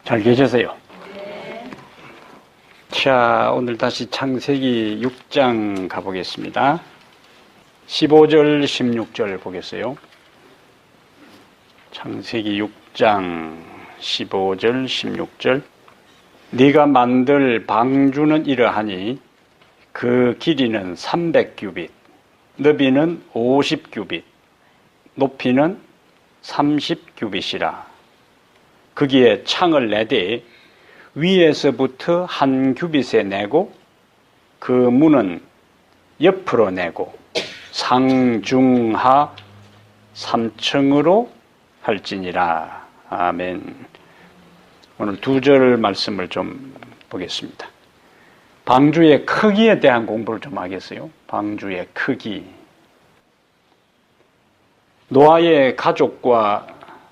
잘 계셨어요? 자, 오늘 다시 창세기 6장 가보겠습니다. 15절, 16절 보겠어요. 창세기 6장 15절, 16절. 네가 만들 방주는 이러하니 그 길이는 300규빗, 너비는 50규빗, 높이는 30규빗이라. 거기에 창을 내되 위에서부터 한 규빗에 내고 그 문은 옆으로 내고 상중하 3층으로 할지니라. 아멘. 오늘 두 절 말씀을 좀 보겠습니다. 방주의 크기에 대한 공부를 좀 하겠어요. 방주의 크기. 노아의 가족과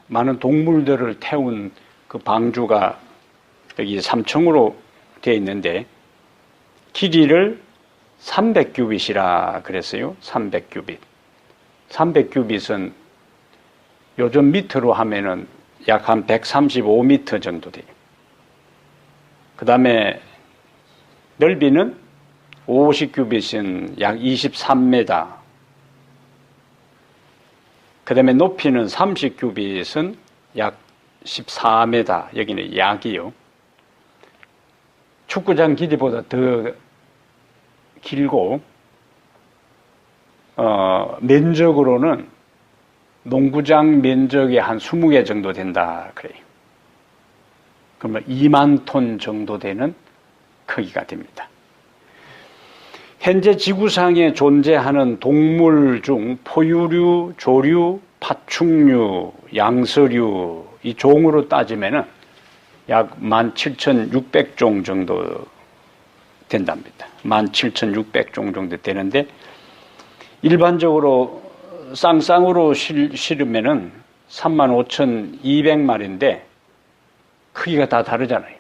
많은 동물들을 태운 그 방주가 여기 3층으로 되어 있는데 길이를 300규빗이라 그랬어요. 300규빗. 300규빗은 요즘 미터로 하면은 약 한 135m 정도 돼요. 그 다음에 넓이는 50규빗은 약 23m. 그 다음에 높이는 30규빗은 약 14m. 여기는 약이요. 축구장 길이보다 더 길고, 면적으로는 농구장 면적의 한 20개 정도 된다. 그래요. 그러면 2만 톤 정도 되는 크기가 됩니다. 현재 지구상에 존재하는 동물 중 포유류, 조류, 파충류, 양서류 이 종으로 따지면은 약 17,600종 정도 된답니다. 17,600종 정도 되는데 일반적으로 쌍쌍으로 실으면은 35,200마리인데 크기가 다 다르잖아요.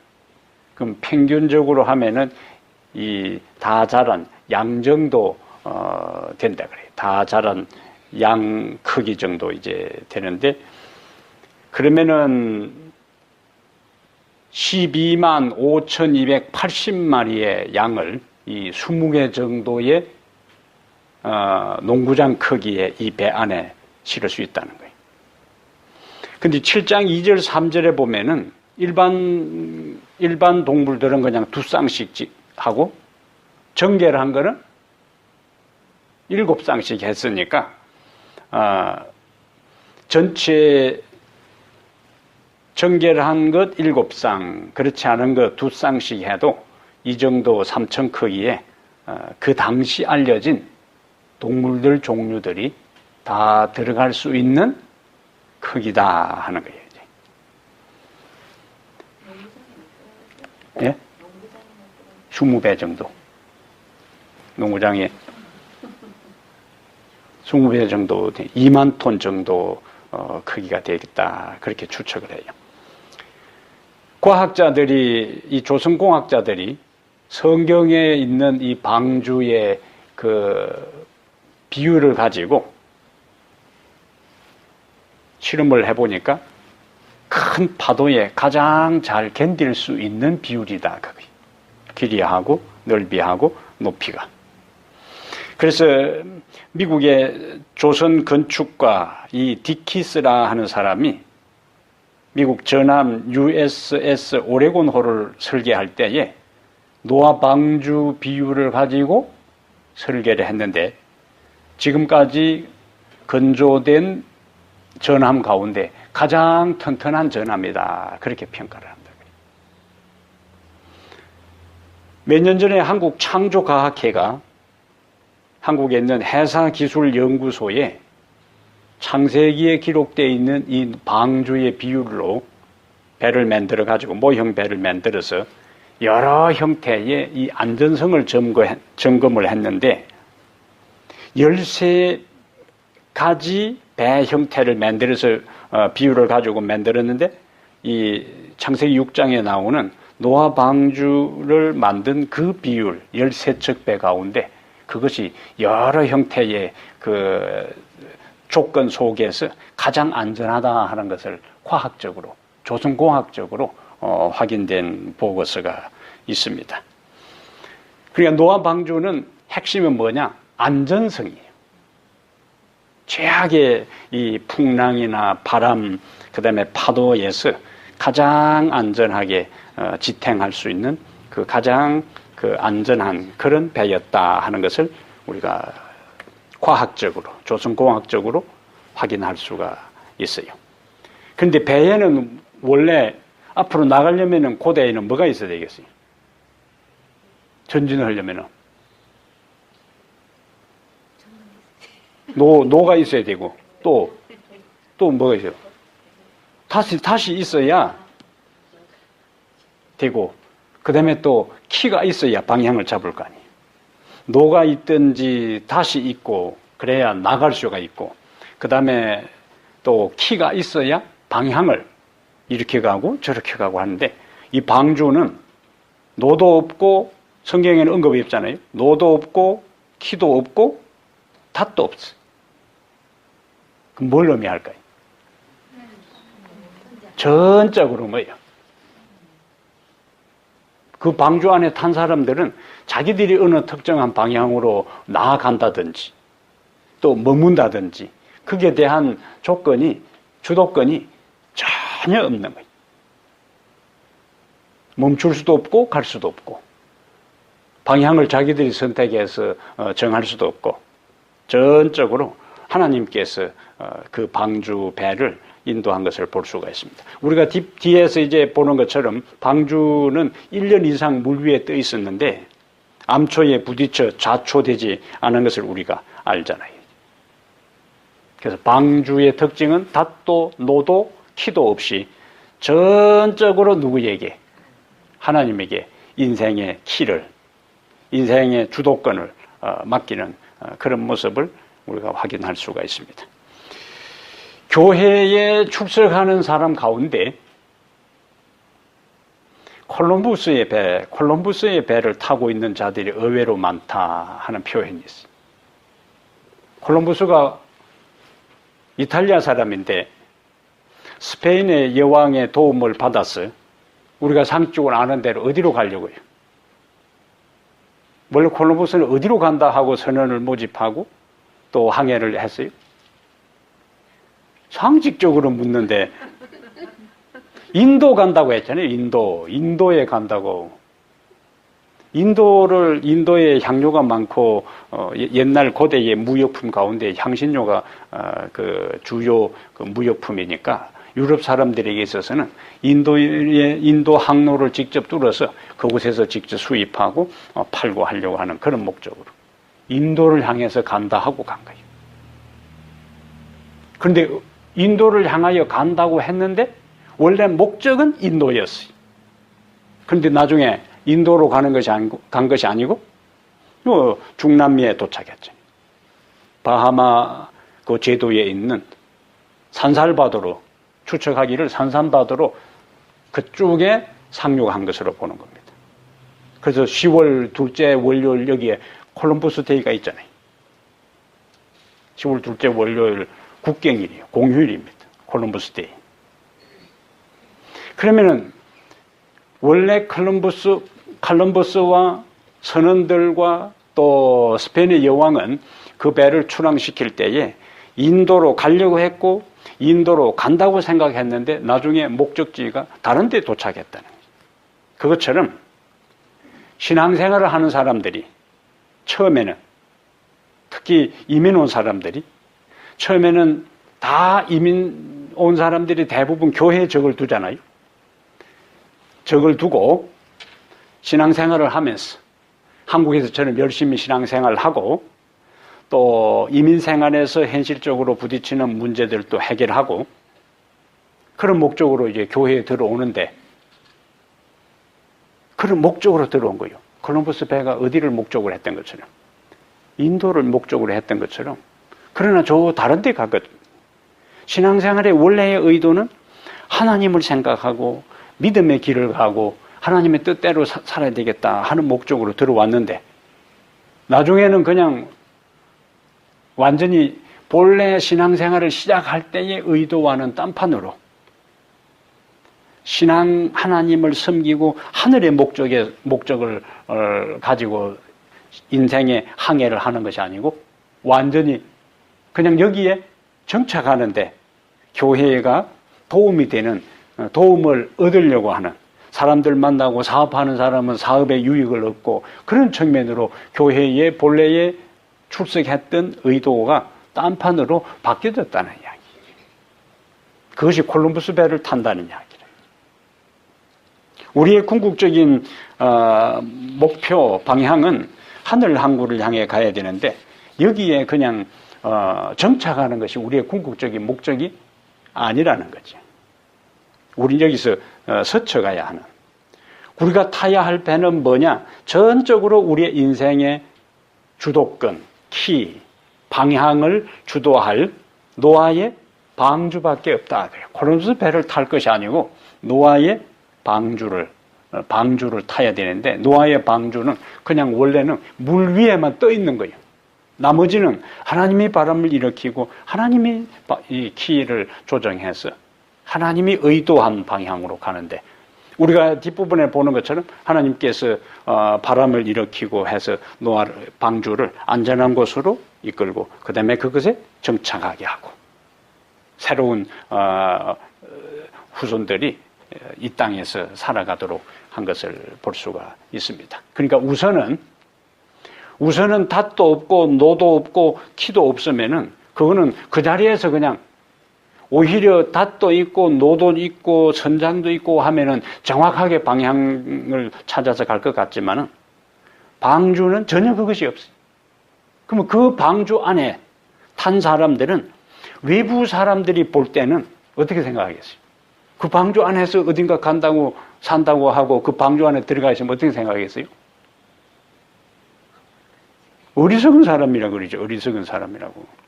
그럼 평균적으로 하면은 이 다 자란 양 정도 된다 그래요. 다 자란 양 크기 정도 이제 되는데 그러면은 12만 5,280마리의 양을 이 20개 정도의 농구장 크기의 이 배 안에 실을 수 있다는 거예요. 근데 7장 2절 3절에 보면은 일반 동물들은 그냥 2쌍씩 하고 정계를 한 거는 7쌍씩 했으니까 전체 정계를 한 것 7쌍, 그렇지 않은 것 2쌍씩 해도 이 정도 3천 크기에 그 당시 알려진 동물들 종류들이 다 들어갈 수 있는 크기다 하는 거예요. 예? 20배 정도. 농구장에 20배 정도, 2만 톤 정도 크기가 되겠다. 그렇게 추측을 해요. 과학자들이, 이 조선공학자들이 성경에 있는 이 방주의 그 비율을 가지고 실험을 해보니까 큰 파도에 가장 잘 견딜 수 있는 비율이다. 그게. 길이하고 넓이하고 높이가. 그래서 미국의 조선 건축가 이 디키스라 하는 사람이 미국 전함 USS 오레곤호를 설계할 때에 노아 방주 비율을 가지고 설계를 했는데 지금까지 건조된 전함 가운데 가장 튼튼한 전함이다. 그렇게 평가를 합니다. 몇 년 전에 한국창조과학회가 한국에 있는 해사기술연구소에 창세기에 기록되어 있는 이 방주의 비율로 배를 만들어 가지고 모형 배를 만들어서 여러 형태의 이 안전성을 점검을 했는데 13가지 배 형태를 만들어서 비율을 가지고 만들었는데 이 창세기 6장에 나오는 노아 방주를 만든 그 비율 13척 배 가운데 그것이 여러 형태의 그 조건 속에서 가장 안전하다 하는 것을 과학적으로 조선공학적으로 확인된 보고서가 있습니다. 그러니까 노아 방주는 핵심은 뭐냐? 안전성이에요. 최악의 이 풍랑이나 바람, 그 다음에 파도에서 가장 안전하게 지탱할 수 있는 그 가장 그 안전한 그런 배였다 하는 것을 우리가 과학적으로, 조선공학적으로 확인할 수가 있어요. 그런데 배에는 원래 앞으로 나가려면은 고대에는 뭐가 있어야 되겠어요? 전진을 하려면은 노가 있어야 되고 또 뭐가 있어요? 다시 있어야 되고 그 다음에 또 키가 있어야 방향을 잡을 거 아니에요. 노가 있든지 다시 있고 그래야 나갈 수가 있고 그 다음에 또 키가 있어야 방향을 이렇게 가고 저렇게 가고 하는데 이 방주는 노도 없고 성경에는 언급이 없잖아요. 노도 없고 키도 없고 닷도 없어. 그럼 뭘 의미할까요? 전적으로 뭐예요? 그 방주 안에 탄 사람들은 자기들이 어느 특정한 방향으로 나아간다든지 또 머문다든지 그에 대한 주도권이 전혀 없는 거예요. 멈출 수도 없고 갈 수도 없고 방향을 자기들이 선택해서 정할 수도 없고 전적으로 하나님께서 그 방주 배를 인도한 것을 볼 수가 있습니다. 우리가 뒤에서 이제 보는 것처럼 방주는 1년 이상 물 위에 떠 있었는데 암초에 부딪혀 좌초되지 않은 것을 우리가 알잖아요. 그래서 방주의 특징은 닷도 노도 키도 없이 전적으로 누구에게? 하나님에게 인생의 키를, 인생의 주도권을 맡기는 그런 모습을 우리가 확인할 수가 있습니다. 교회에 출석하는 사람 가운데 콜럼부스의 배를 타고 있는 자들이 의외로 많다 하는 표현이 있어요. 콜럼부스가 이탈리아 사람인데 스페인의 여왕의 도움을 받아서 우리가 상식적으로 아는 대로 어디로 가려고요? 원래 콜럼부스는 어디로 간다 하고 선원을 모집하고 또 항해를 했어요? 상식적으로 묻는데 인도 간다고 했잖아요. 인도에 간다고. 인도에 향료가 많고 옛날 고대의 무역품 가운데 향신료가 그 주요 그 무역품이니까 유럽 사람들에게 있어서는 인도 항로를 직접 뚫어서 그곳에서 직접 수입하고 팔고 하려고 하는 그런 목적으로 인도를 향해서 간다 하고 간 거예요. 그런데 인도를 향하여 간다고 했는데 원래 목적은 인도였어요. 그런데 나중에 인도로 간 것이 아니고 중남미에 도착했죠. 바하마 그 제도에 있는 산살바도로 추측하기를 산산바도로 그쪽에 상륙한 것으로 보는 겁니다. 그래서 10월 둘째 월요일 여기에 콜럼버스 데이가 있잖아요. 10월 둘째 월요일 국경일이에요. 공휴일입니다. 콜럼버스 데이. 그러면은 원래 콜럼버스와 선원들과 또 스페인의 여왕은 그 배를 출항시킬 때에 인도로 가려고 했고 인도로 간다고 생각했는데 나중에 목적지가 다른 데 도착했다는 거예요. 그것처럼 신앙생활을 하는 사람들이 처음에는 특히 이민 온 사람들이 처음에는 다 이민 온 사람들이 대부분 교회에 적을 두잖아요. 적을 두고 신앙생활을 하면서 한국에서처럼 열심히 신앙생활을 하고 또 이민생활에서 현실적으로 부딪히는 문제들도 해결하고 그런 목적으로 이제 교회에 들어오는데 그런 목적으로 들어온 거예요. 콜럼버스 배가 어디를 목적으로 했던 것처럼 인도를 목적으로 했던 것처럼 그러나 저 다른 데 갔거든요. 신앙생활의 원래의 의도는 하나님을 생각하고 믿음의 길을 가고 하나님의 뜻대로 살아야 되겠다 하는 목적으로 들어왔는데 나중에는 그냥 완전히 본래 신앙생활을 시작할 때의 의도와는 딴판으로 신앙 하나님을 섬기고 하늘의 목적을 가지고 인생의 항해를 하는 것이 아니고 완전히 그냥 여기에 정착하는데 교회가 도움이 되는, 도움을 얻으려고 하는, 사람들 만나고 사업하는 사람은 사업의 유익을 얻고 그런 측면으로 교회의 본래에 출석했던 의도가 딴판으로 바뀌어졌다는 이야기. 그것이 콜럼버스 배를 탄다는 이야기를. 우리의 궁극적인 목표 방향은 하늘 항구를 향해 가야 되는데 여기에 그냥 정착하는 것이 우리의 궁극적인 목적이 아니라는 거죠. 우리는 여기서 스쳐가야 하는, 우리가 타야 할 배는 뭐냐? 전적으로 우리의 인생의 주도권, 키, 방향을 주도할 노아의 방주밖에 없다. 콜럼버스 배를 탈 것이 아니고 노아의 방주를 타야 되는데, 노아의 방주는 그냥 원래는 물 위에만 떠 있는 거예요. 나머지는 하나님이 바람을 일으키고 하나님이 이 키를 조정해서 하나님이 의도한 방향으로 가는데, 우리가 뒷부분에 보는 것처럼 하나님께서 바람을 일으키고 해서 노아 방주를 안전한 곳으로 이끌고 그 다음에 그것에 정착하게 하고 새로운 후손들이 이 땅에서 살아가도록 한 것을 볼 수가 있습니다. 그러니까 우선은 닷도 없고 노도 없고 키도 없으면은 그거는 그 자리에서 그냥 오히려 닷도 있고 노도 있고 선장도 있고 하면은 정확하게 방향을 찾아서 갈 것 같지만은 방주는 전혀 그것이 없어요. 그러면 그 방주 안에 탄 사람들은 외부 사람들이 볼 때는 어떻게 생각하겠어요? 그 방주 안에서 어딘가 간다고 산다고 하고 그 방주 안에 들어가 있으면 어떻게 생각하겠어요? 어리석은 사람이라고 그러죠. 어리석은 사람이라고.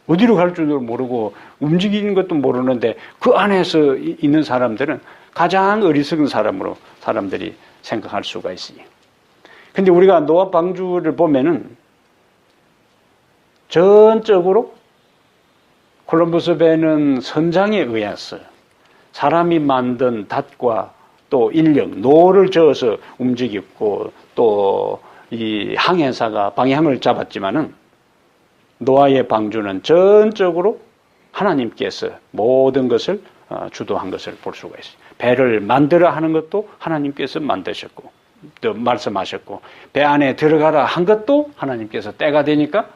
어디로 갈 줄도 모르고 움직이는 것도 모르는데 그 안에서 있는 사람들은 가장 어리석은 사람으로 사람들이 생각할 수가 있어요. 근데 우리가 노아 방주를 보면은 전적으로 콜럼버스 배는 선장에 의해서 사람이 만든 닷과 또 인력, 노를 저어서 움직였고 또 이 항해사가 방향을 잡았지만은 노아의 방주는 전적으로 하나님께서 모든 것을 주도한 것을 볼 수가 있어요. 배를 만들어 하는 것도 하나님께서 만드셨고 또 말씀하셨고 배 안에 들어가라 한 것도 하나님께서 때가 되니까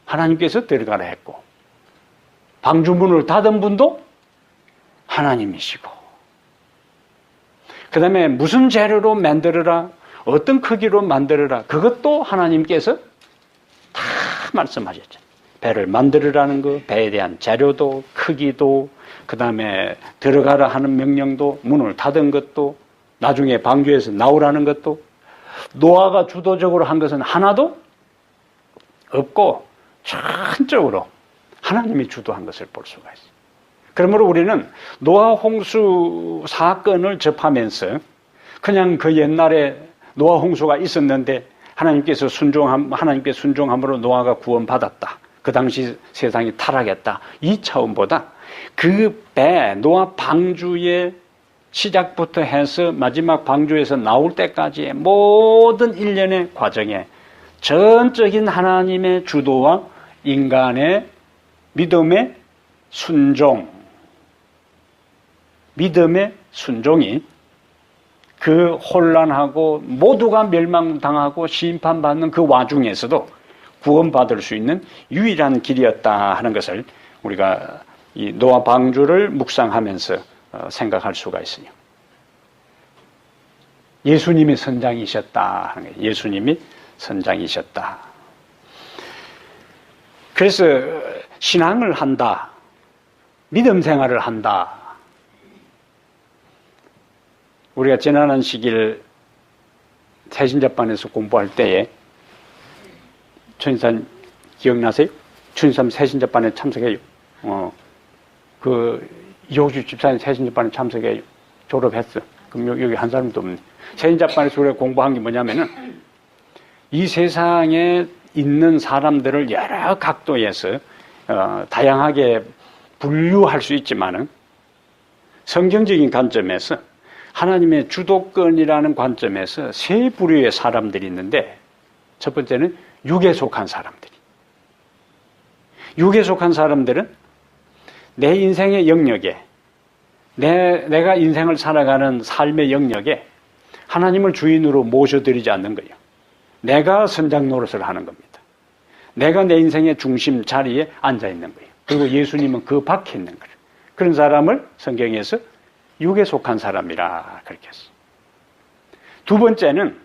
하나님께서 들어가라 했고 방주문을 닫은 분도 하나님이시고 그 다음에 무슨 재료로 만들어라 어떤 크기로 만들어라 그것도 하나님께서 다 말씀하셨죠. 배를 만들으라는 거, 배에 대한 재료도 크기도 그 다음에 들어가라 하는 명령도 문을 닫은 것도 나중에 방주에서 나오라는 것도 노아가 주도적으로 한 것은 하나도 없고 전적으로 하나님이 주도한 것을 볼 수가 있어요. 그러므로 우리는 노아 홍수 사건을 접하면서 그냥 그 옛날에 노아 홍수가 있었는데 하나님께 순종함으로 노아가 구원받았다. 그 당시 세상이 타락했다. 이 차원보다 그 배, 노아 방주의 시작부터 해서 마지막 방주에서 나올 때까지의 모든 일련의 과정에 전적인 하나님의 주도와 인간의 믿음의 순종이 그 혼란하고 모두가 멸망당하고 심판받는 그 와중에서도 구원받을 수 있는 유일한 길이었다 하는 것을 우리가 이 노아 방주를 묵상하면서 생각할 수가 있으요. 예수님이 선장이셨다 하는 거예요. 예수님이 선장이셨다. 그래서 신앙을 한다. 믿음 생활을 한다. 우리가 지난한 시기를 새신자반에서 공부할 때에 천인산 기억나세요? 천인산 새신자반에 참석해요. 이호주 집사님 새신자반에 참석해요. 졸업했어. 그럼 여기 한 사람도 없네. 새신자반에서 우리가 공부한 게 뭐냐면은 이 세상에 있는 사람들을 여러 각도에서 다양하게 분류할 수 있지만은 성경적인 관점에서 하나님의 주도권이라는 관점에서 세 부류의 사람들이 있는데 첫 번째는 육에 속한 사람들이. 육에 속한 사람들은 내 인생의 영역에 내가 인생을 살아가는 삶의 영역에 하나님을 주인으로 모셔드리지 않는 거예요. 내가 선장 노릇을 하는 겁니다. 내가 내 인생의 중심 자리에 앉아 있는 거예요. 그리고 예수님은 그 밖에 있는 거예요. 그런 사람을 성경에서 육에 속한 사람이라 그렇게 했어요. 두 번째는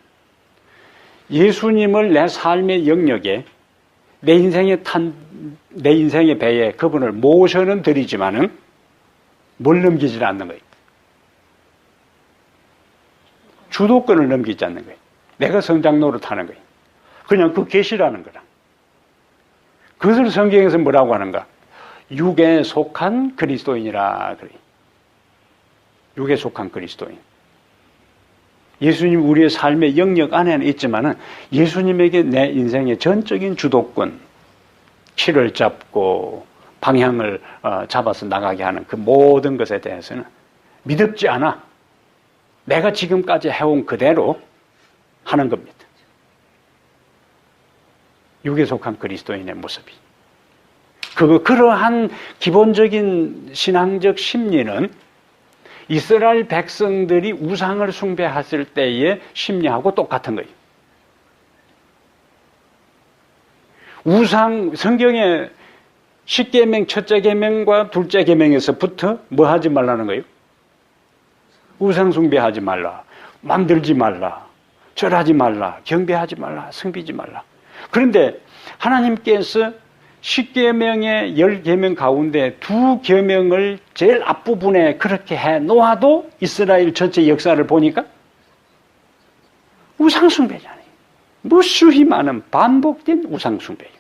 예수님을 내 삶의 영역에 내 인생의 배에 그분을 모셔는 드리지만은 뭘 넘기지 않는 거예요. 주도권을 넘기지 않는 거예요. 내가 성장 노릇하는 거예요. 그냥 그 계시라는 거라. 그것을 성경에서 뭐라고 하는가? 육에 속한 그리스도인이라 그래요. 육에 속한 그리스도인. 예수님 우리의 삶의 영역 안에는 있지만은 예수님에게 내 인생의 전적인 주도권, 키를 잡고 방향을 잡아서 나가게 하는 그 모든 것에 대해서는 믿음지 않아. 내가 지금까지 해온 그대로 하는 겁니다. 육에 속한 그리스도인의 모습이. 그러한 기본적인 신앙적 심리는 이스라엘 백성들이 우상을 숭배했을 때의 심리하고 똑같은 거예요. 성경의 10계명 첫째 계명과 둘째 계명에서부터 뭐 하지 말라는 거예요? 우상 숭배하지 말라. 만들지 말라. 절하지 말라. 경배하지 말라. 섬기지 말라. 그런데 하나님께서 10계명의 10계명 가운데 2계명을 제일 앞부분에 그렇게 해 놓아도 이스라엘 전체 역사를 보니까 우상숭배잖아요. 무수히 많은 반복된 우상숭배예요.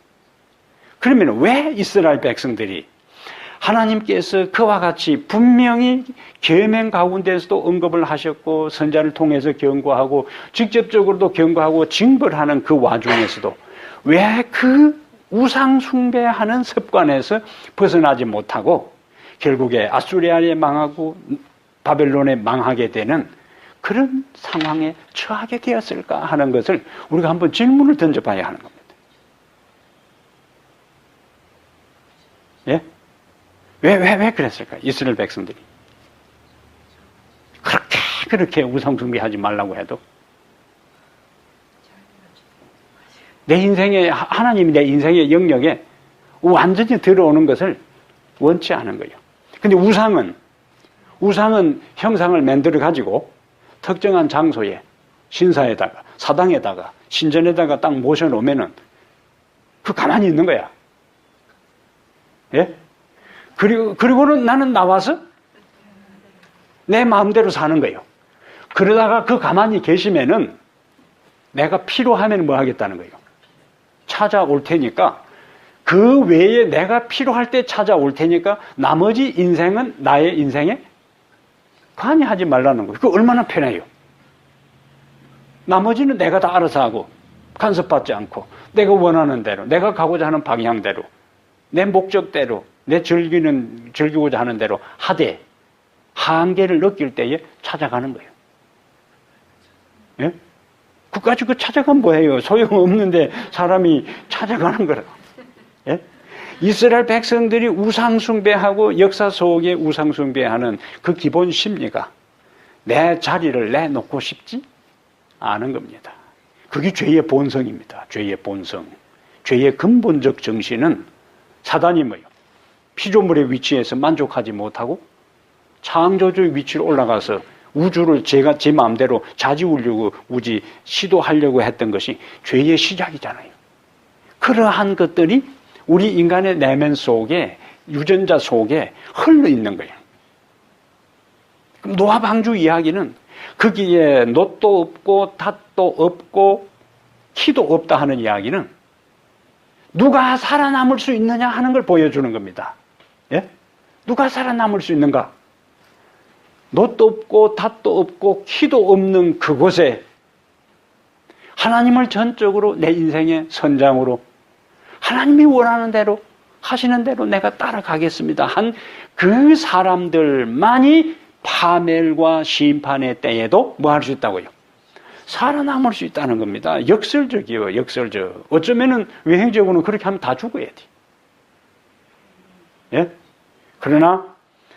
그러면 왜 이스라엘 백성들이 하나님께서 그와 같이 분명히 계명 가운데서도 언급을 하셨고 선자를 통해서 경고하고 직접적으로도 경고하고 징벌하는 그 와중에서도 왜 그 우상 숭배하는 습관에서 벗어나지 못하고 결국에 아수리아에 망하고 바벨론에 망하게 되는 그런 상황에 처하게 되었을까 하는 것을 우리가 한번 질문을 던져봐야 하는 겁니다. 예? 왜 그랬을까? 이스라엘 백성들이. 그렇게 우상 숭배하지 말라고 해도 하나님이 내 인생의 영역에 완전히 들어오는 것을 원치 않은 거예요. 근데 우상은 형상을 만들어 가지고 특정한 장소에 신사에다가 사당에다가 신전에다가 딱 모셔놓으면은 그 가만히 있는 거야. 예? 그리고는 나는 나와서 내 마음대로 사는 거예요. 그러다가 그 가만히 계시면은 내가 필요하면 뭐 하겠다는 거예요. 찾아올 테니까 그 외에 내가 필요할 때 찾아올 테니까 나머지 인생은 나의 인생에 관여하지 말라는 거예요. 그거 얼마나 편해요. 나머지는 내가 다 알아서 하고 간섭받지 않고 내가 원하는 대로 내가 가고자 하는 방향대로 내 목적대로 내 즐기고자 하는 대로 하되 한계를 느낄 때에 찾아가는 거예요. 예? 그까지 찾아가면 뭐예요? 소용없는데 사람이 찾아가는 거라. 예? 이스라엘 백성들이 우상숭배하고 역사 속에 우상숭배하는 그 기본 심리가 내 자리를 내놓고 싶지 않은 겁니다. 그게 죄의 본성입니다. 죄의 본성. 죄의 근본적 정신은 사단이 뭐예요? 피조물의 위치에서 만족하지 못하고 창조주의 위치로 올라가서 우주를 제 마음대로 자지우려고 시도하려고 했던 것이 죄의 시작이잖아요. 그러한 것들이 우리 인간의 내면 속에 유전자 속에 흘러 있는 거예요. 그럼 노아 방주 이야기는 거기에 놋도 없고 닷도 없고 키도 없다 하는 이야기는 누가 살아남을 수 있느냐 하는 걸 보여주는 겁니다. 예? 누가 살아남을 수 있는가? 놋도 없고 닷도 없고 키도 없는 그곳에 하나님을 전적으로 내 인생의 선장으로 하나님이 원하는 대로 하시는 대로 내가 따라가겠습니다 한 그 사람들만이 파멸과 심판의 때에도 뭐 할 수 있다고요? 살아남을 수 있다는 겁니다. 역설적이요, 역설적. 어쩌면은 외형적으로는 그렇게 하면 다 죽어야 돼. 예? 그러나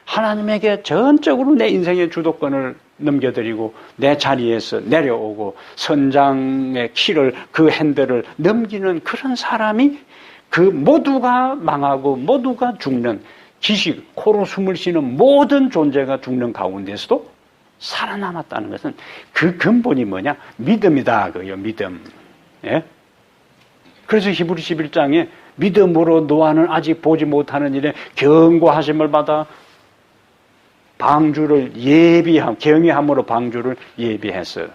하나님에게 전적으로 내 인생의 주도권을 넘겨드리고 내 자리에서 내려오고 선장의 키를, 그 핸들을 넘기는 그런 사람이 그 모두가 망하고 모두가 죽는 기식, 코로 숨을 쉬는 모든 존재가 죽는 가운데서도 살아남았다는 것은 그 근본이 뭐냐? 믿음이다. 그요, 믿음. 예? 그래서 히브리 11장에 믿음으로 노아는 아직 보지 못하는 일에 경고하심을 받아 방주를 예비함, 경외함으로 방주를 예비해서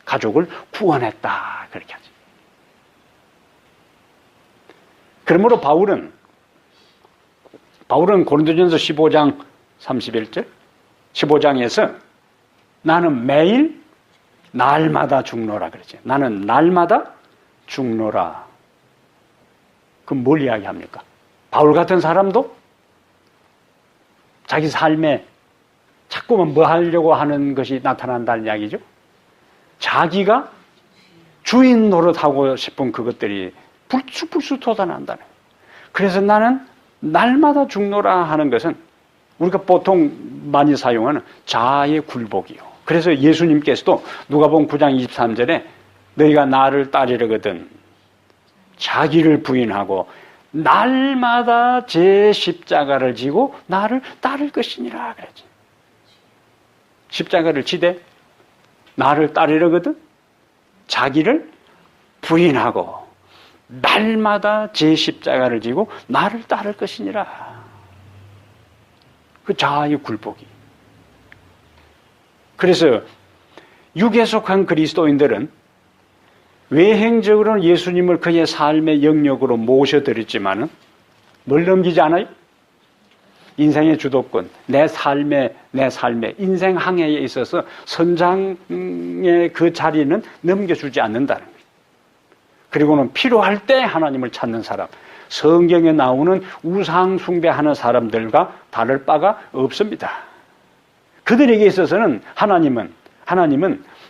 가족을 구원했다. 그렇게 하죠. 그러므로 바울은 고린도전서 15장 31절, 15장에서 나는 매일 날마다 죽노라 그러죠. 나는 날마다 죽노라. 그럼 뭘 이야기합니까? 바울 같은 사람도 자기 삶에 자꾸만 뭐 하려고 하는 것이 나타난다는 이야기죠. 자기가 주인 노릇하고 싶은 그것들이 불쑥불쑥 솟아난다는 거예요. 그래서 나는 날마다 죽노라 하는 것은 우리가 보통 많이 사용하는 자아의 굴복이요. 그래서 예수님께서도 누가복음 9장 23절에 너희가 나를 따르려거든 자기를 부인하고 날마다 제 십자가를 지고 나를 따를 것이니라 그랬지. 십자가를 지되 나를 따르려거든 자기를 부인하고 날마다 제 십자가를 지고 나를 따를 것이니라. 그 자아의 굴복이. 그래서 육에 속한 그리스도인들은 외행적으로는 예수님을 그의 삶의 영역으로 모셔드렸지만은 뭘 넘기지 않아요? 인생의 주도권, 내 삶의 인생 항해에 있어서 선장의 그 자리는 넘겨주지 않는다는 거예요. 그리고는 필요할 때 하나님을 찾는 사람, 성경에 나오는 우상 숭배하는 사람들과 다를 바가 없습니다. 그들에게 있어서는 하나님은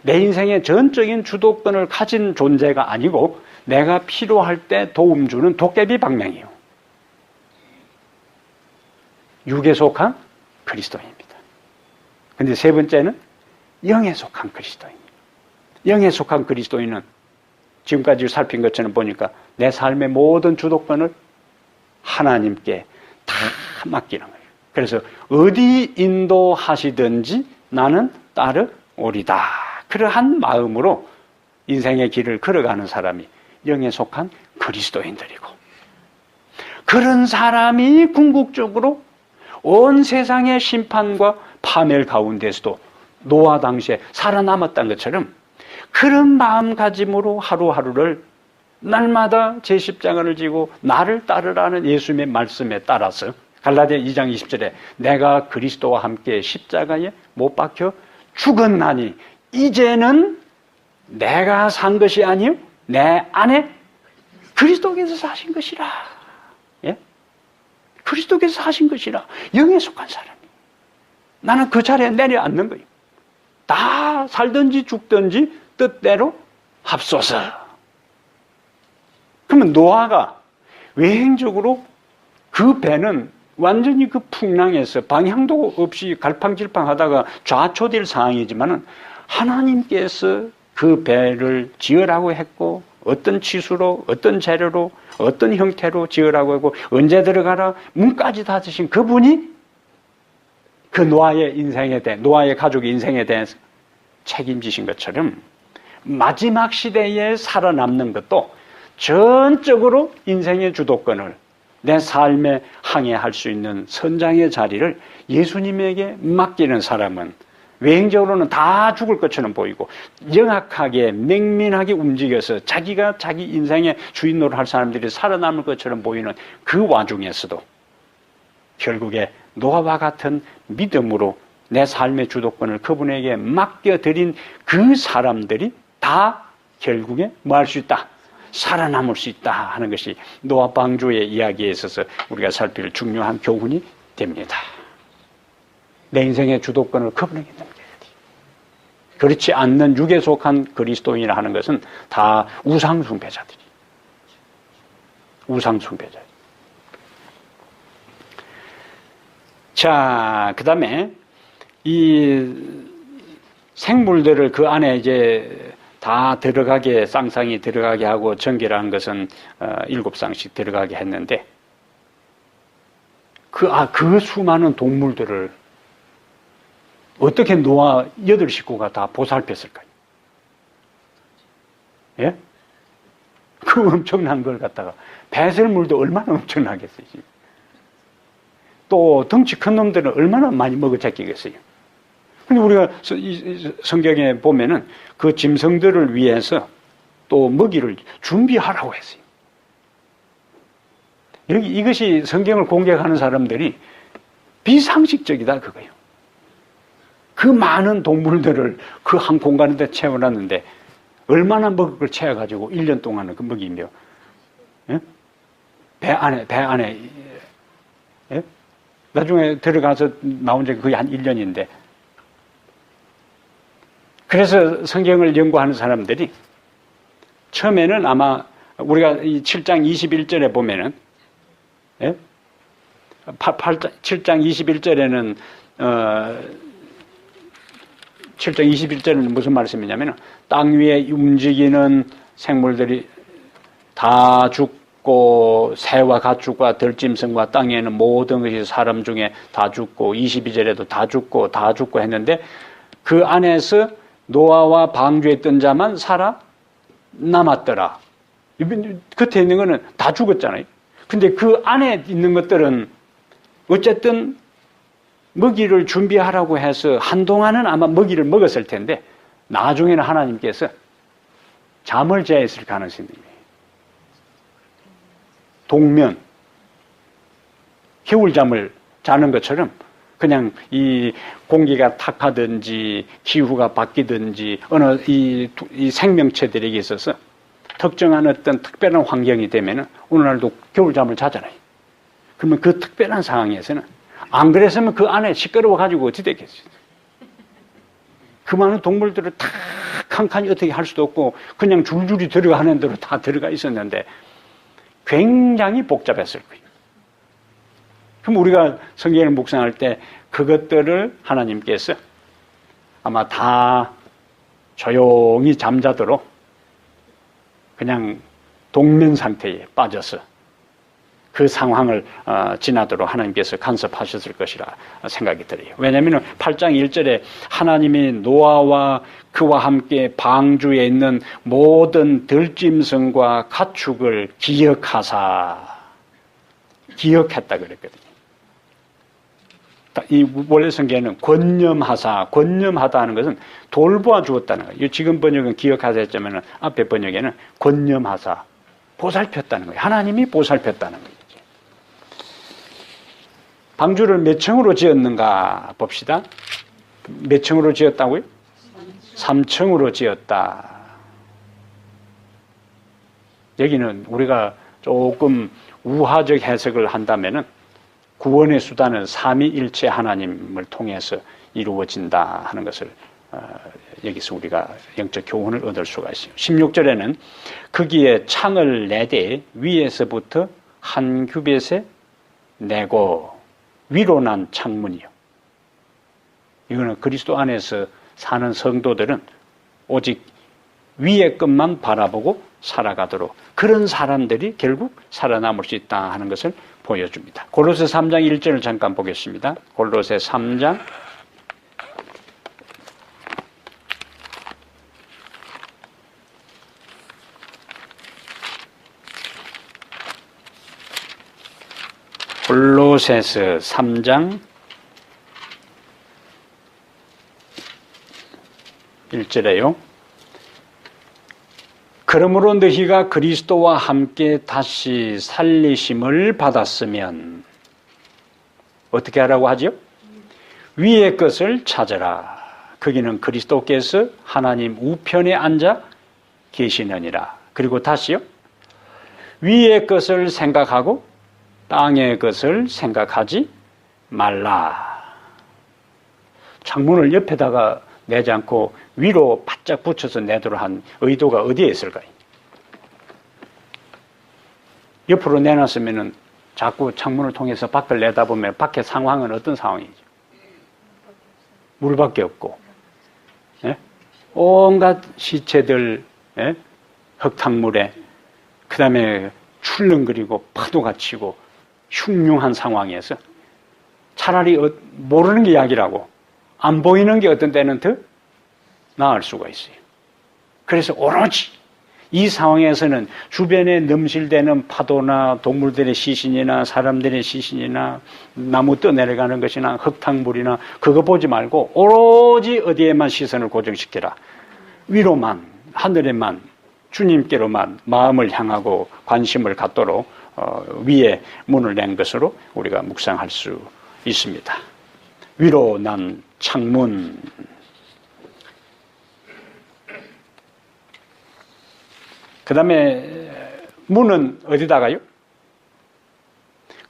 내 인생의 전적인 주도권을 가진 존재가 아니고 내가 필요할 때 도움 주는 도깨비 방맹이에요. 육에 속한 그리스도인입니다. 그런데 세 번째는 영에 속한 그리스도인. 영에 속한 그리스도인은 지금까지 살핀 것처럼 보니까 내 삶의 모든 주도권을 하나님께 다 맡기는 거예요. 그래서 어디 인도하시든지 나는 따르오리다. 그러한 마음으로 인생의 길을 걸어가는 사람이 영에 속한 그리스도인들이고, 그런 사람이 궁극적으로 온 세상의 심판과 파멸 가운데서도 노아 당시에 살아남았다는 것처럼 그런 마음가짐으로 하루하루를 날마다 제 십자가를 지고 나를 따르라는 예수님의 말씀에 따라서 갈라디아 2장 20절에 내가 그리스도와 함께 십자가에 못 박혀 죽었나니 이제는 내가 산 것이 아니요 내 안에 그리스도께서 사신 것이라. 예? 그리스도께서 사신 것이라. 영에 속한 사람이. 나는 그 자리에 내려앉는 거예요. 다 살든지 죽든지 뜻대로 합소서. 그러면 노아가 외행적으로 그 배는 완전히 그 풍랑에서 방향도 없이 갈팡질팡하다가 좌초될 상황이지만은 하나님께서 그 배를 지으라고 했고 어떤 치수로 어떤 재료로 어떤 형태로 지으라고 하고 언제 들어가라 문까지 다 주신 그분이 그 노아의 인생에 대해 노아의 가족의 인생에 대해서 책임지신 것처럼 마지막 시대에 살아남는 것도 전적으로 인생의 주도권을 내 삶에 항해할 수 있는 선장의 자리를 예수님에게 맡기는 사람은 외행적으로는 다 죽을 것처럼 보이고 영악하게 맹민하게 움직여서 자기가 자기 인생의 주인 노릇할 사람들이 살아남을 것처럼 보이는 그 와중에서도 결국에 노아와 같은 믿음으로 내 삶의 주도권을 그분에게 맡겨드린 그 사람들이 다 결국에 뭐 할 수 있다? 살아남을 수 있다 하는 것이 노아 방주의 이야기에 있어서 우리가 살필 중요한 교훈이 됩니다. 내 인생의 주도권을 그분에게 넘겨야 돼. 그렇지 않는 육에 속한 그리스도인이라 하는 것은 다 우상숭배자들이. 우상숭배자. 자, 그 다음에 이 생물들을 그 안에 이제 다 들어가게, 쌍쌍이 들어가게 하고 전개라는 것은 7쌍씩 들어가게 했는데 그 수많은 동물들을 어떻게 노아 8식구가 다 보살폈을까요? 예? 그 엄청난 걸 갖다가 배설물도 얼마나 엄청나겠어요. 또 덩치 큰 놈들은 얼마나 많이 먹어잡히겠어요. 근데 우리가 성경에 보면은 그 짐승들을 위해서 또 먹이를 준비하라고 했어요. 이것이 성경을 공격하는 사람들이 비상식적이다 그거예요. 그 많은 동물들을 그 한 공간에 채워놨는데 얼마나 먹을 걸 채워가지고 1년 동안은 그 먹이며, 예? 배 안에, 예? 나중에 들어가서 나온 적이 거의 한 1년인데, 그래서 성경을 연구하는 사람들이 처음에는 아마 우리가 이 7장 21절에 보면은, 예? 7장 21절에는, 7장 21절에는 무슨 말씀이냐면, 땅 위에 움직이는 생물들이 다 죽고, 새와 가축과 들짐승과 땅에 있는 모든 것이 사람 중에 다 죽고, 22절에도 다 죽고 했는데, 그 안에서 노아와 방주에 있던 자만 살아 남았더라. 겉에 있는 거는 다 죽었잖아요. 근데 그 안에 있는 것들은 어쨌든 먹이를 준비하라고 해서 한동안은 아마 먹이를 먹었을 텐데 나중에는 하나님께서 잠을 재했을 가능성이 있습니다. 동면, 겨울잠을 자는 것처럼 그냥 이 공기가 탁하든지 기후가 바뀌든지 어느 이 생명체들에게 있어서 특정한 어떤 특별한 환경이 되면은 오늘날도 겨울잠을 자잖아요. 그러면 그 특별한 상황에서는 안 그랬으면 그 안에 시끄러워 가지고 어떻게 됐겠어요? 그 많은 동물들을 다 칸칸이 어떻게 할 수도 없고 그냥 줄줄이 들어가는 대로 다 들어가 있었는데 굉장히 복잡했을 거예요. 그럼 우리가 성경을 묵상할 때 그것들을 하나님께서 아마 다 조용히 잠자도록 그냥 동면 상태에 빠져서 그 상황을 지나도록 하나님께서 간섭하셨을 것이라 생각이 들어요. 왜냐하면 8장 1절에 하나님이 노아와 그와 함께 방주에 있는 모든 들짐승과 가축을 기억했다 그랬거든요. 이 원래 성경에는 권념하다 하는 것은 돌보아 주었다는 거예요. 지금 번역은 기억하사 했지만 앞에 번역에는 권념하사, 보살폈다는 거예요. 하나님이 보살폈다는 거예요. 방주를 몇 층으로 지었는가 봅시다. 몇 층으로 지었다고요? 3층으로 지었다. 여기는 우리가 조금 우화적 해석을 한다면은 구원의 수단은 삼위일체 하나님을 통해서 이루어진다 하는 것을 여기서 우리가 영적 교훈을 얻을 수가 있어요. 16절에는 거기에 창을 내되 위에서부터 한 규빗에 내고 위로 난 창문이요. 이거는 그리스도 안에서 사는 성도들은 오직 위의 것만 바라보고 살아가도록 그런 사람들이 결국 살아남을 수 있다 하는 것을 보여줍니다. 골로새 3장 1절을 잠깐 보겠습니다. 골로새 3장 1절에요. 그러므로 너희가 그리스도와 함께 다시 살리심을 받았으면 어떻게 하라고 하죠? 위의 것을 찾아라. 거기는 그리스도께서 하나님 우편에 앉아 계시느니라. 그리고 다시요. 위의 것을 생각하고 땅의 것을 생각하지 말라. 창문을 옆에다가 내지 않고 위로 바짝 붙여서 내도록 한 의도가 어디에 있을까요? 옆으로 내놨으면은 자꾸 창문을 통해서 밖을 내다보면 밖의 상황은 어떤 상황이죠? 물밖에 없고, 예? 온갖 시체들, 예? 흙탕물에, 그 다음에 출렁거리고 파도가 치고 흉흉한 상황에서 차라리 모르는 게 약이라고 안 보이는 게 어떤 때는 더 나을 수가 있어요. 그래서 오로지 이 상황에서는 주변에 넘실대는 파도나 동물들의 시신이나 사람들의 시신이나 나무 떠내려가는 것이나 흙탕물이나 그거 보지 말고 오로지 어디에만 시선을 고정시키라. 위로만, 하늘에만, 주님께로만 마음을 향하고 관심을 갖도록 위에 문을 낸 것으로 우리가 묵상할 수 있습니다. 위로 난 창문. 그 다음에 문은 어디다가요?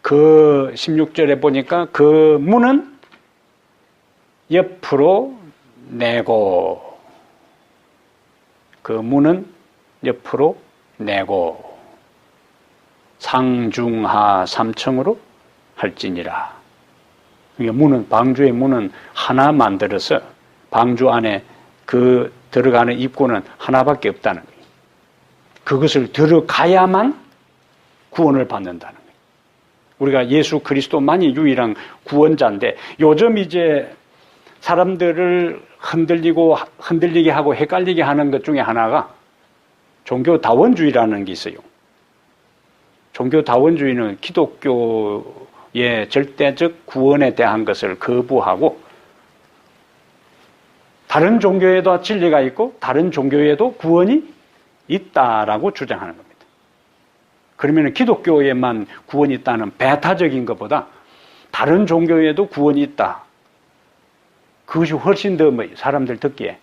그 16절에 보니까 그 문은 옆으로 내고, 그 문은 옆으로 내고 상중하 3층으로 할지니라. 그러니까 문은, 방주의 문은 하나 만들어서 방주 안에 그 들어가는 입구는 하나밖에 없다는 거예요. 그것을 들어가야만 구원을 받는다는 거예요. 우리가 예수 그리스도만이 유일한 구원자인데 요즘 이제 사람들을 흔들리게 하고 헷갈리게 하는 것 중에 하나가 종교다원주의라는 게 있어요. 종교다원주의는 기독교의 절대적 구원에 대한 것을 거부하고 다른 종교에도 진리가 있고 다른 종교에도 구원이 있다라고 주장하는 겁니다. 그러면 기독교에만 구원이 있다는 배타적인 것보다 다른 종교에도 구원이 있다. 그것이 훨씬 더 사람들 듣기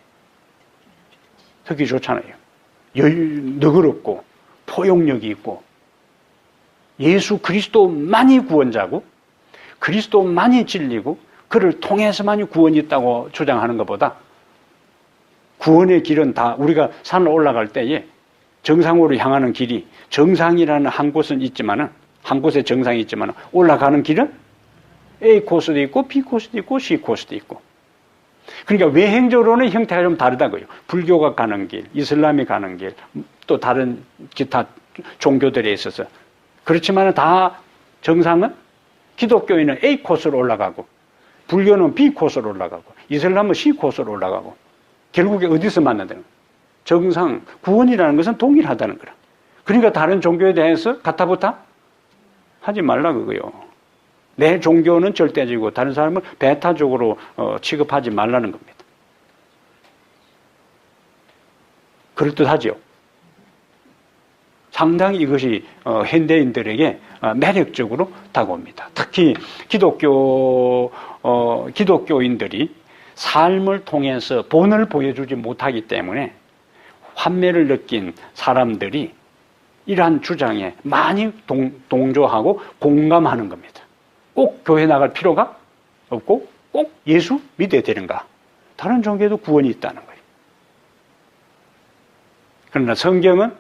좋잖아요. 너그럽고 포용력이 있고 예수 그리스도만이 구원자고 그리스도만이 진리고 그를 통해서만이 구원이 있다고 주장하는 것보다 구원의 길은 다 우리가 산을 올라갈 때에 정상으로 향하는 길이 정상이라는 한 곳은 있지만은 한 곳에 정상이 있지만은 올라가는 길은 A 코스도 있고 B 코스도 있고 C 코스도 있고 그러니까 외행적으로는 형태가 좀 다르다고요. 불교가 가는 길, 이슬람이 가는 길, 또 다른 기타 종교들에 있어서 그렇지만 다 정상은 기독교인은 A 코스로 올라가고 불교는 B 코스로 올라가고 이슬람은 C 코스로 올라가고 결국에 어디서 만난다는 거예요? 정상, 구원이라는 것은 동일하다는 거라. 그러니까 다른 종교에 대해서 가타부타 하지 말라 그거요. 내 종교는 절대적이고 다른 사람은 배타적으로 취급하지 말라는 겁니다. 그럴듯하죠. 상당히 이것이 현대인들에게 매력적으로 다가옵니다. 특히 기독교인들이 삶을 통해서 본을 보여주지 못하기 때문에 환멸을 느낀 사람들이 이러한 주장에 많이 동조하고 공감하는 겁니다. 꼭 교회 나갈 필요가 없고 꼭 예수 믿어야 되는가? 다른 종교에도 구원이 있다는 거예요. 그러나 성경은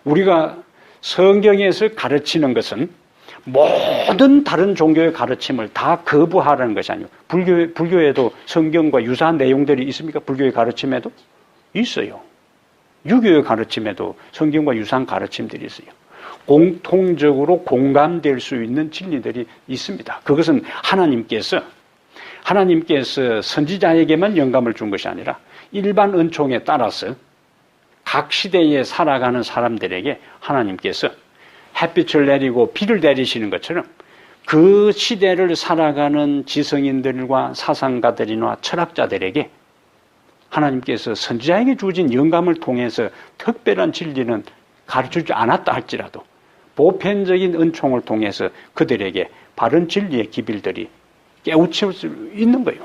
우리가 성경에서 가르치는 것은 모든 다른 종교의 가르침을 다 거부하라는 것이 아니고 불교에도 성경과 유사한 내용들이 있습니까? 불교의 가르침에도 있어요. 유교의 가르침에도 성경과 유사한 가르침들이 있어요. 공통적으로 공감될 수 있는 진리들이 있습니다. 그것은 하나님께서 선지자에게만 영감을 준 것이 아니라 일반 은총에 따라서 각 시대에 살아가는 사람들에게 하나님께서 햇빛을 내리고 비를 내리시는 것처럼 그 시대를 살아가는 지성인들과 사상가들이나 철학자들에게 하나님께서 선지자에게 주어진 영감을 통해서 특별한 진리는 가르쳐주지 않았다 할지라도 보편적인 은총을 통해서 그들에게 바른 진리의 기bil들이 깨우칠 수 있는 거예요.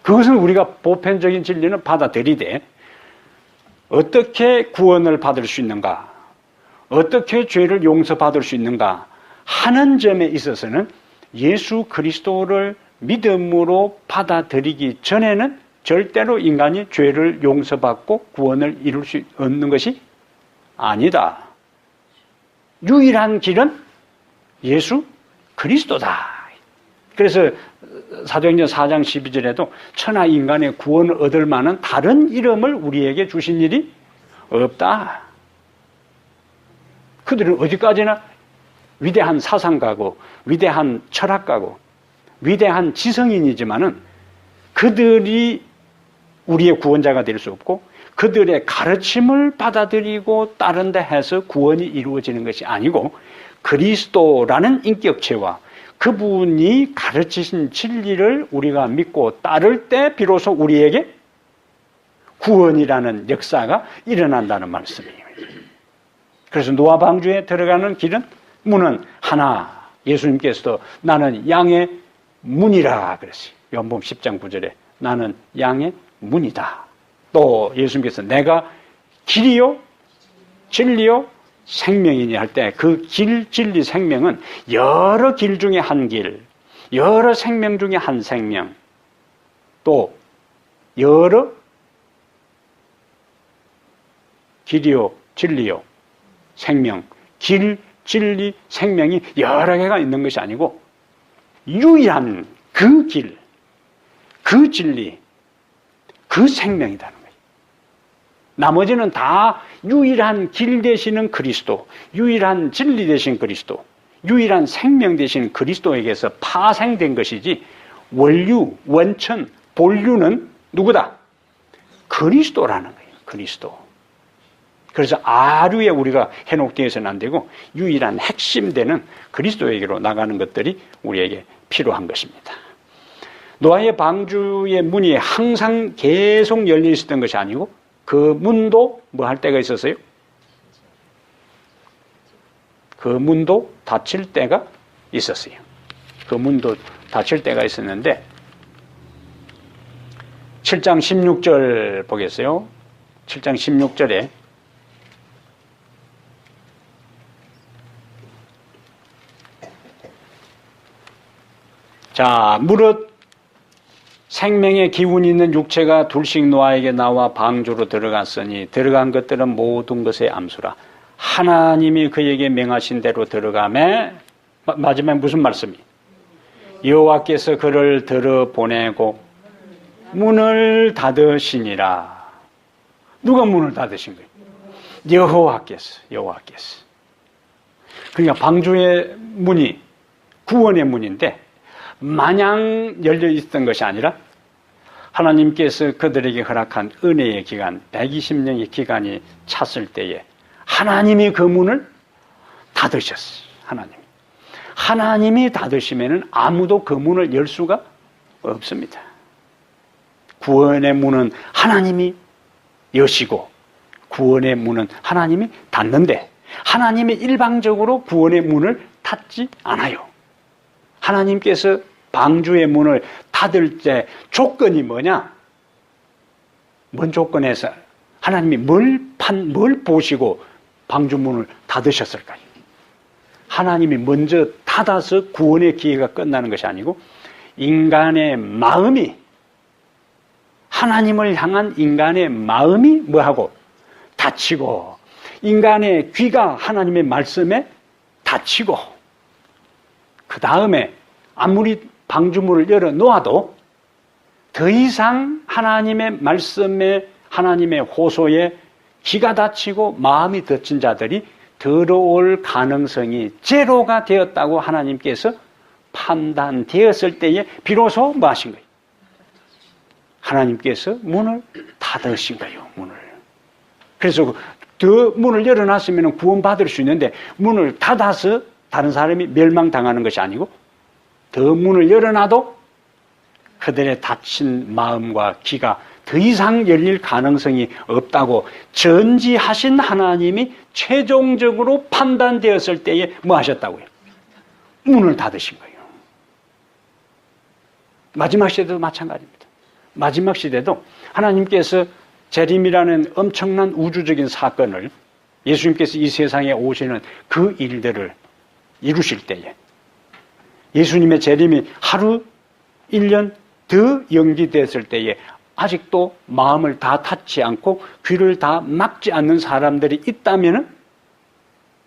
그것은 우리가 보편적인 진리는 받아들이되 어떻게 구원을 받을 수 있는가, 어떻게 죄를 용서받을 수 있는가 하는 점에 있어서는 예수 그리스도를 믿음으로 받아들이기 전에는 절대로 인간이 죄를 용서받고 구원을 이룰 수 없는 것이 아니다. 유일한 길은 예수 그리스도다. 그래서 사도행전 4장 12절에도 천하 인간의 구원을 얻을 만한 다른 이름을 우리에게 주신 일이 없다. 그들은 어디까지나 위대한 사상가고 위대한 철학가고 위대한 지성인이지만은 그들이 우리의 구원자가 될 수 없고 그들의 가르침을 받아들이고 따른다 해서 구원이 이루어지는 것이 아니고 그리스도라는 인격체와 그분이 가르치신 진리를 우리가 믿고 따를 때 비로소 우리에게 구원이라는 역사가 일어난다는 말씀이에요. 그래서 노아 방주에 들어가는 길은 문은 하나. 예수님께서도 나는 양의 문이라 그랬어요. 요한복음 10장 9절에 나는 양의 문이다. 또 예수님께서 내가 길이요 진리요 생명이니 할 때 그 길, 진리, 생명은 여러 길 중에 한 길, 여러 생명 중에 한 생명, 또 여러 길이요 진리요 생명, 길, 진리, 생명이 여러 개가 있는 것이 아니고 유일한 그 길, 그 진리, 그 생명이라는 거예요. 나머지는 다 유일한 길 되시는 그리스도, 유일한 진리 되신 그리스도, 유일한 생명 되신 그리스도에게서 파생된 것이지 원류, 원천, 본류는 누구다? 그리스도라는 거예요. 그리스도. 그래서 아류에 우리가 해놓되어서는 안 되고 유일한 핵심되는 그리스도에게로 나가는 것들이 우리에게 필요한 것입니다. 노아의 방주의 문이 항상 계속 열려 있었던 것이 아니고 그 문도 뭐 할 때가 있었어요? 그 문도 닫힐 때가 있었어요. 그 문도 닫힐 때가 있었는데 7장 16절 보겠어요. 7장 16절에 자, 무릇 생명의 기운이 있는 육체가 둘씩 노아에게 나와 방주로 들어갔으니 들어간 것들은 모든 것의 암수라. 하나님이 그에게 명하신 대로 들어가매 마지막에 무슨 말씀이? 여호와께서 그를 들어보내고 문을 닫으시니라. 누가 문을 닫으신 거예요? 여호와께서. 그러니까 방주의 문이 구원의 문인데 마냥 열려 있었던 것이 아니라 하나님께서 그들에게 허락한 은혜의 기간, 120년의 기간이 찼을 때에 하나님이 그 문을 닫으셨어요. 하나님이 닫으시면은 아무도 그 문을 열 수가 없습니다. 구원의 문은 하나님이 여시고 구원의 문은 하나님이 닫는데 하나님이 일방적으로 구원의 문을 닫지 않아요. 하나님께서 방주의 문을 닫을 때 조건이 뭐냐? 뭔 조건에서 하나님이 뭘 보시고 방주 문을 닫으셨을까요? 하나님이 먼저 닫아서 구원의 기회가 끝나는 것이 아니고 인간의 마음이 하나님을 향한 인간의 마음이 뭐하고? 닫히고 인간의 귀가 하나님의 말씀에 닫히고 그 다음에 아무리 방주문을 열어놓아도 더 이상 하나님의 말씀에 하나님의 호소에 귀가 닫히고 마음이 닫힌 자들이 들어올 가능성이 제로가 되었다고 하나님께서 판단되었을 때에 비로소 뭐 하신 거예요? 하나님께서 문을 닫으신 거예요. 문을. 그래서 더 문을 열어놨으면 구원받을 수 있는데 문을 닫아서 다른 사람이 멸망당하는 것이 아니고 더 문을 열어놔도 그들의 닫힌 마음과 귀가 더 이상 열릴 가능성이 없다고 전지하신 하나님이 최종적으로 판단되었을 때에 뭐 하셨다고요? 문을 닫으신 거예요. 마지막 시대도 마찬가지입니다. 마지막 시대도 하나님께서 재림이라는 엄청난 우주적인 사건을 예수님께서 이 세상에 오시는 그 일들을 이루실 때에 예수님의 재림이 하루 1년 더 연기됐을 때에 아직도 마음을 다 닫지 않고 귀를 다 막지 않는 사람들이 있다면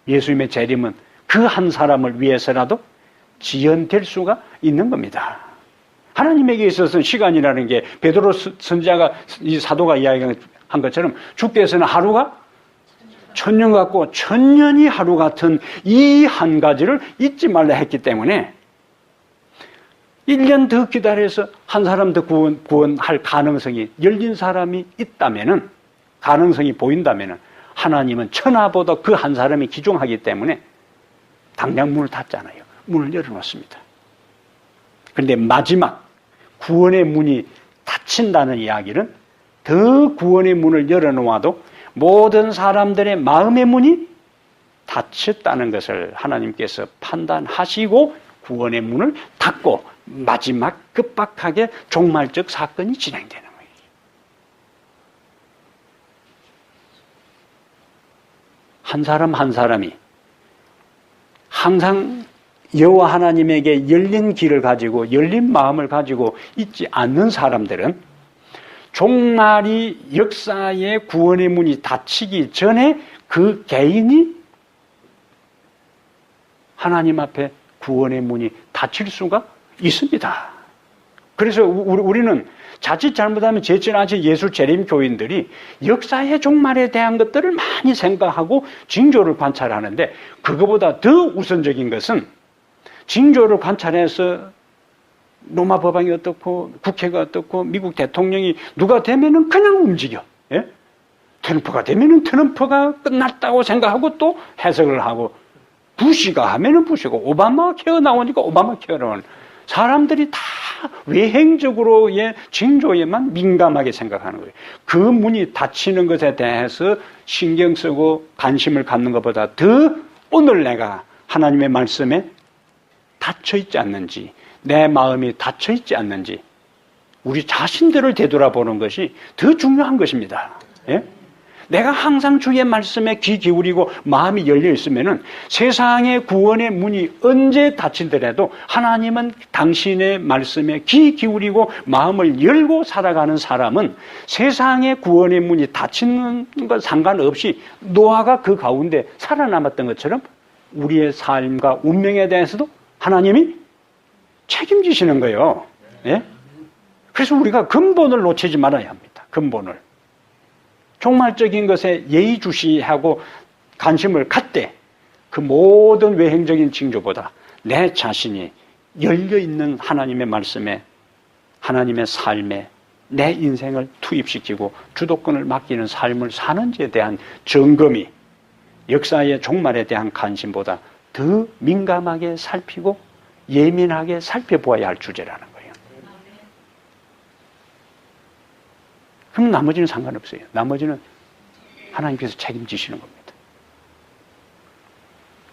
예수님의 재림은 그 한 사람을 위해서라도 지연될 수가 있는 겁니다. 하나님에게 있어서는 시간이라는 게 베드로 선지자가 이 사도가 이야기한 것처럼 주께서는 하루가 천년 같고 천년이 하루 같은 이 한 가지를 잊지 말라 했기 때문에 1년 더 기다려서 한 사람 더 구원할 가능성이 열린 사람이 있다면은, 가능성이 보인다면은 하나님은 천하보다 그 한 사람이 귀중하기 때문에 당장 문을 닫잖아요. 문을 열어놓습니다. 그런데 마지막 구원의 문이 닫힌다는 이야기는 더 구원의 문을 열어놓아도 모든 사람들의 마음의 문이 닫혔다는 것을 하나님께서 판단하시고 구원의 문을 닫고 마지막 급박하게 종말적 사건이 진행되는 거예요. 한 사람 한 사람이 항상 여호와 하나님에게 열린 길을 가지고 열린 마음을 가지고 있지 않는 사람들은 종말이 역사의 구원의 문이 닫히기 전에 그 개인이 하나님 앞에 구원의 문이 닫힐 수가 있습니다. 그래서 우리는 자칫 잘못하면 제천아치 예수 재림 교인들이 역사의 종말에 대한 것들을 많이 생각하고 징조를 관찰하는데, 그거보다 더 우선적인 것은 징조를 관찰해서 로마 법왕이 어떻고 국회가 어떻고 미국 대통령이 누가 되면은 그냥 움직여. 예? 트럼프가 되면은 트럼프가 끝났다고 생각하고 또 해석을 하고, 부시가 하면은 부시고, 오바마 케어 나오니까 오바마 케어 나오는, 사람들이 다 외행적으로의 징조에만 민감하게 생각하는 거예요. 그 문이 닫히는 것에 대해서 신경 쓰고 관심을 갖는 것보다 더 오늘 내가 하나님의 말씀에 닫혀 있지 않는지, 내 마음이 닫혀 있지 않는지 우리 자신들을 되돌아보는 것이 더 중요한 것입니다. 예? 내가 항상 주의 말씀에 귀 기울이고 마음이 열려 있으면은 세상의 구원의 문이 언제 닫힌더라도 하나님은 당신의 말씀에 귀 기울이고 마음을 열고 살아가는 사람은 세상의 구원의 문이 닫히는 것 상관없이 노아가 그 가운데 살아남았던 것처럼 우리의 삶과 운명에 대해서도 하나님이 책임지시는 거예요. 예? 그래서 우리가 근본을 놓치지 말아야 합니다. 근본을. 종말적인 것에 예의주시하고 관심을 갖되 그 모든 외행적인 징조보다 내 자신이 열려있는 하나님의 말씀에, 하나님의 삶에 내 인생을 투입시키고 주도권을 맡기는 삶을 사는지에 대한 점검이 역사의 종말에 대한 관심보다 더 민감하게 살피고 예민하게 살펴보아야 할 주제라는 거예요. 그럼 나머지는 상관없어요. 나머지는 하나님께서 책임지시는 겁니다.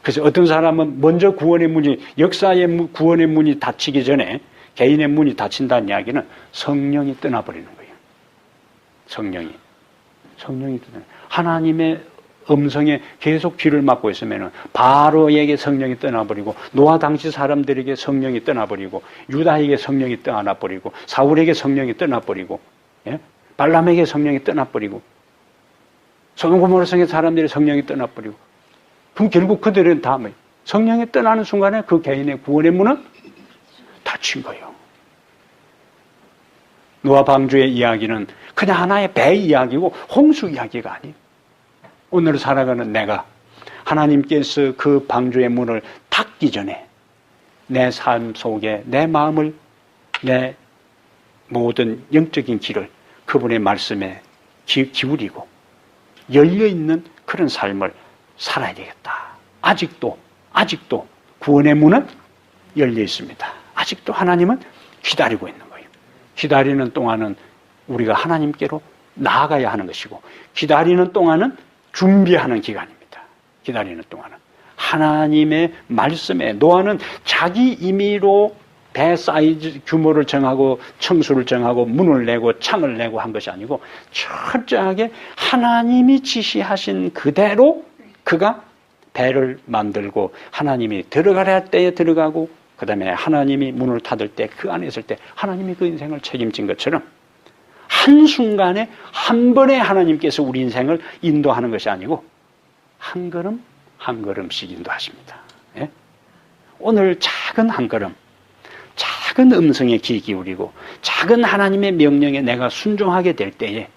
그래서 어떤 사람은 먼저 구원의 문이, 역사의 구원의 문이 닫히기 전에 개인의 문이 닫힌다는 이야기는 성령이 떠나버리는 거예요. 성령이 떠나. 하나님의 음성에 계속 귀를 막고 있으면 바로에게 성령이 떠나버리고, 노아 당시 사람들에게 성령이 떠나버리고, 유다에게 성령이 떠나버리고, 사울에게 성령이 떠나버리고, 예? 발람에게 성령이 떠나버리고, 소돔 고모라 성의 사람들의 성령이 떠나버리고, 그럼 결국 그들은 다 성령이 떠나는 순간에 그 개인의 구원의 문은 닫힌 거예요. 노아 방주의 이야기는 그냥 하나의 배 이야기고 홍수 이야기가 아니에요. 오늘 살아가는 내가 하나님께서 그 방주의 문을 닫기 전에 내 삶 속에 내 마음을, 내 모든 영적인 길을 그분의 말씀에 기울이고 열려있는 그런 삶을 살아야 되겠다. 아직도 구원의 문은 열려 있습니다. 아직도 하나님은 기다리고 있는 거예요. 기다리는 동안은 우리가 하나님께로 나아가야 하는 것이고, 기다리는 동안은 준비하는 기간입니다. 기다리는 동안은 하나님의 말씀에, 노아는 자기 임의로 배 사이즈 규모를 정하고 청수를 정하고 문을 내고 창을 내고 한 것이 아니고 철저하게 하나님이 지시하신 그대로 그가 배를 만들고 하나님이 들어가라 할 때에 들어가고 그 다음에 하나님이 문을 닫을 때 그 안에 있을 때 하나님이 그 인생을 책임진 것처럼 한순간에 한 번에 하나님께서 우리 인생을 인도하는 것이 아니고 한 걸음 한 걸음씩 인도하십니다. 예? 오늘 작은 한 걸음, 작은 음성에 귀 기울이고 작은 하나님의 명령에 내가 순종하게 될 때에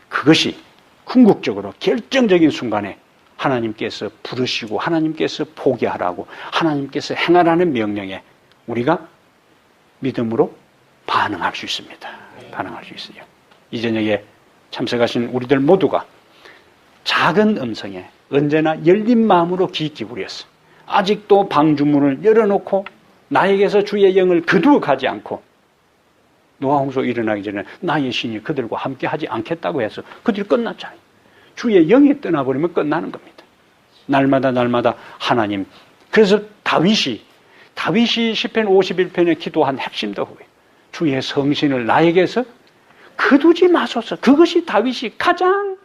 그것이 궁극적으로 결정적인 순간에 하나님께서 부르시고 하나님께서 포기하라고 하나님께서 행하라는 명령에 우리가 믿음으로 반응할 수 있습니다. 반응할 수 있어요. 이 저녁에 참석하신 우리들 모두가 작은 음성에 언제나 열린 마음으로 귀 기울였어. 아직도 방주문을 열어놓고 나에게서 주의 영을 거두어 가지 않고 노아 홍수 일어나기 전에 나의 신이 그들과 함께 하지 않겠다고 해서 그들이 끝났잖아요. 주의 영이 떠나버리면 끝나는 겁니다. 날마다 하나님. 그래서 다윗이 시편 51편에 기도한 핵심도 그거예요. 주의 성신을 나에게서 거두지 마소서. 그것이 다윗이 가장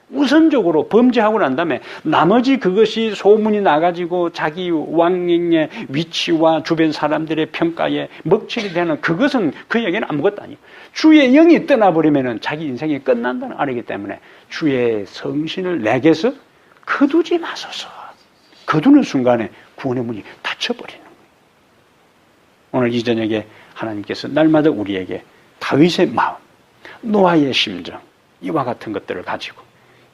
우선적으로 범죄하고 난 다음에 나머지 그것이 소문이 나가지고 자기 왕의 위치와 주변 사람들의 평가에 먹칠이 되는 그것은 그에게는 아무것도 아니에요. 주의 영이 떠나버리면 자기 인생이 끝난다는 알이기 때문에 주의 성신을 내게서 거두지 마소서. 거두는 순간에 구원의 문이 닫혀버리는 거예요. 오늘 이 저녁에 하나님께서 날마다 우리에게 다윗의 마음, 노아의 심정 이와 같은 것들을 가지고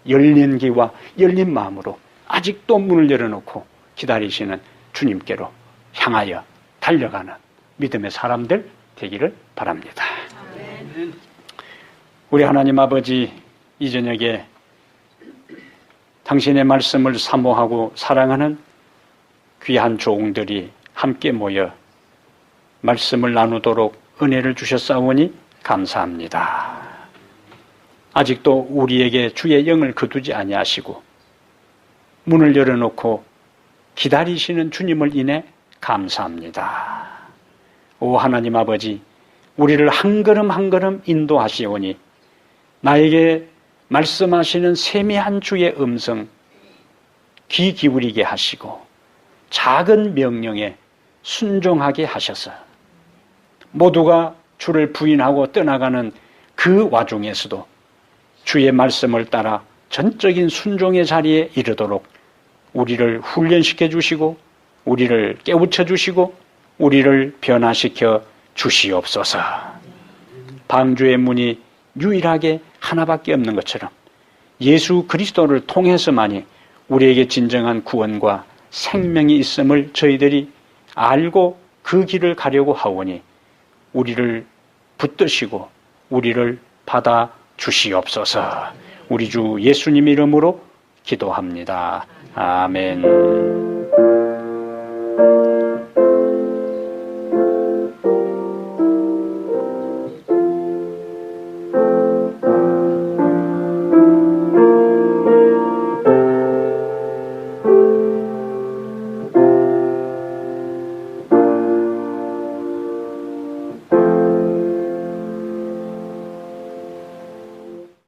열린 귀와 열린 마음으로 아직도 문을 열어놓고 기다리시는 주님께로 향하여 달려가는 믿음의 사람들 되기를 바랍니다. 아멘. 우리 하나님 아버지, 이 저녁에 당신의 말씀을 사모하고 사랑하는 귀한 종들이 함께 모여 말씀을 나누도록 은혜를 주셨사오니 감사합니다. 아직도 우리에게 주의 영을 거두지 아니하시고 문을 열어놓고 기다리시는 주님을 인해 감사합니다. 오 하나님 아버지, 우리를 한 걸음 한 걸음 인도하시오니 나에게 말씀하시는 세미한 주의 음성 귀 기울이게 하시고 작은 명령에 순종하게 하셔서 모두가 주를 부인하고 떠나가는 그 와중에서도 주의 말씀을 따라 전적인 순종의 자리에 이르도록 우리를 훈련시켜 주시고 우리를 깨우쳐 주시고 우리를 변화시켜 주시옵소서. 방주의 문이 유일하게 하나밖에 없는 것처럼 예수 그리스도를 통해서만이 우리에게 진정한 구원과 생명이 있음을 저희들이 알고 그 길을 가려고 하오니 우리를 붙드시고 우리를 받아 주시옵소서. 우리 주 예수님 이름으로 기도합니다. 아멘.